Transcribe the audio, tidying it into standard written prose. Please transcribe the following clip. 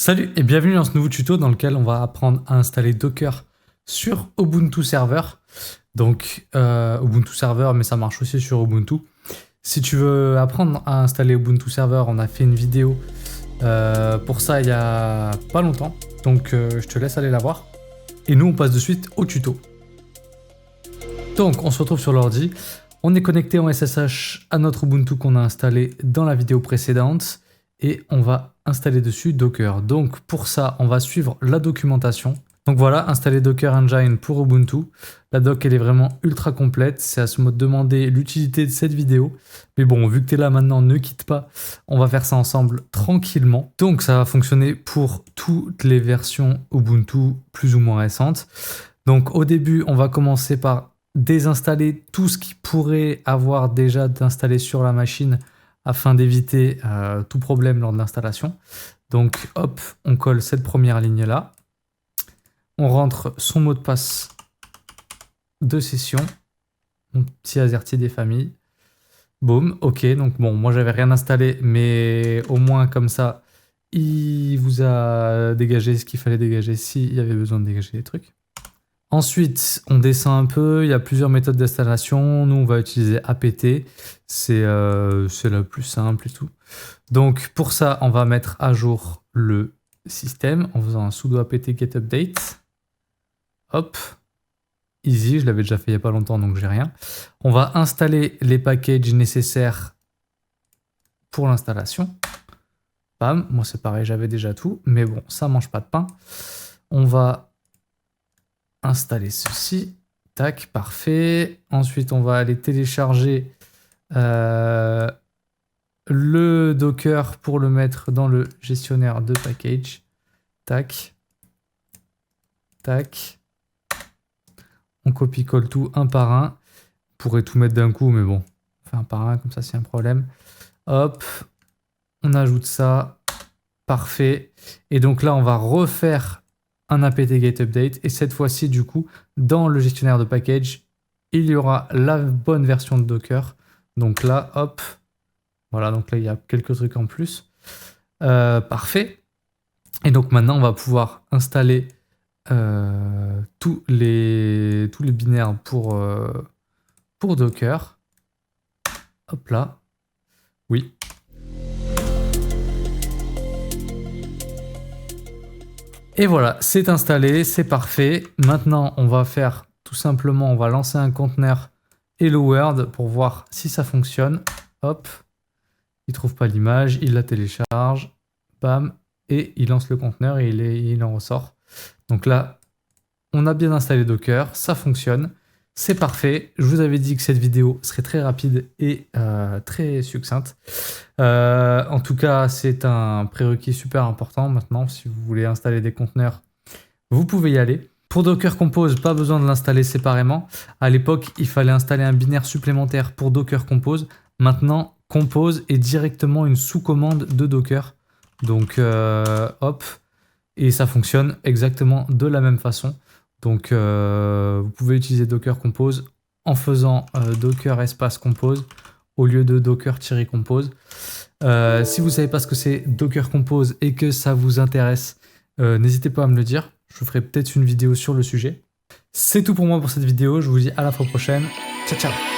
Salut et bienvenue dans ce nouveau tuto dans lequel on va apprendre à installer Docker sur Ubuntu Server. Donc Ubuntu Server, mais ça marche aussi sur Ubuntu. Si tu veux apprendre à installer Ubuntu Server, on a fait une vidéo pour ça il y a pas longtemps. Donc je te laisse aller la voir. Et nous on passe de suite au tuto. Donc on se retrouve sur l'ordi. On est connecté en SSH à notre Ubuntu qu'on a installé dans la vidéo précédente. Et on va installer dessus Docker. Donc pour ça, on va suivre la documentation. Donc voilà, installer Docker Engine pour Ubuntu. La doc, elle est vraiment ultra complète. C'est à se demander l'utilité de cette vidéo. Mais bon, vu que tu es là maintenant, ne quitte pas. On va faire ça ensemble tranquillement. Donc ça va fonctionner pour toutes les versions Ubuntu plus ou moins récentes. Donc au début, on va commencer par désinstaller tout ce qui pourrait avoir déjà installé sur la machine afin d'éviter tout problème lors de l'installation. Donc hop, on colle cette première ligne là. On rentre son mot de passe de session. Mon petit azerty des familles. Boum, ok. Donc bon, moi j'avais rien installé, mais au moins comme ça, il vous a dégagé ce qu'il fallait dégager s'il y avait besoin de dégager des trucs. Ensuite, on descend un peu, il y a plusieurs méthodes d'installation. Nous, on va utiliser apt, c'est la plus simple et tout. Donc, pour ça, on va mettre à jour le système en faisant un sudo apt get update. Hop, easy, je l'avais déjà fait il n'y a pas longtemps, donc j'ai rien. On va installer les packages nécessaires pour l'installation. Bam, moi c'est pareil, j'avais déjà tout, mais bon, ça mange pas de pain. On va installer ceci, tac, parfait. Ensuite, on va aller télécharger le Docker pour le mettre dans le gestionnaire de package. Tac, tac. On copie-colle tout un par un. On pourrait tout mettre d'un coup, mais bon, on fait un par un, comme ça, c'est un problème. Hop, on ajoute ça. Parfait. Et donc là, on va refaire un apt get update et cette fois-ci du coup dans le gestionnaire de package il y aura la bonne version de Docker. Donc là hop, voilà, donc là il y a quelques trucs en plus. Parfait. Et donc maintenant on va pouvoir installer tous les binaires pour Docker. Hop là, oui. Et voilà, c'est installé, c'est parfait. Maintenant, on va faire tout simplement, on va lancer un conteneur Hello World pour voir si ça fonctionne. Hop, il trouve pas l'image, il la télécharge, bam, et il lance le conteneur et il en ressort. Donc là, on a bien installé Docker, ça fonctionne, c'est parfait. Je vous avais dit que cette vidéo serait très rapide et très succincte. En tout cas, c'est un prérequis super important maintenant. Si vous voulez installer des conteneurs, vous pouvez y aller. Pour Docker Compose, pas besoin de l'installer séparément. À l'époque, il fallait installer un binaire supplémentaire pour Docker Compose. Maintenant, Compose est directement une sous-commande de Docker. Donc, hop, et ça fonctionne exactement de la même façon. Donc, vous pouvez utiliser Docker Compose en faisant Docker espace Compose au lieu de Docker-Compose. Si vous ne savez pas ce que c'est Docker Compose et que ça vous intéresse, n'hésitez pas à me le dire. Je ferai peut-être une vidéo sur le sujet. C'est tout pour moi pour cette vidéo. Je vous dis à la fois prochaine. Ciao, ciao!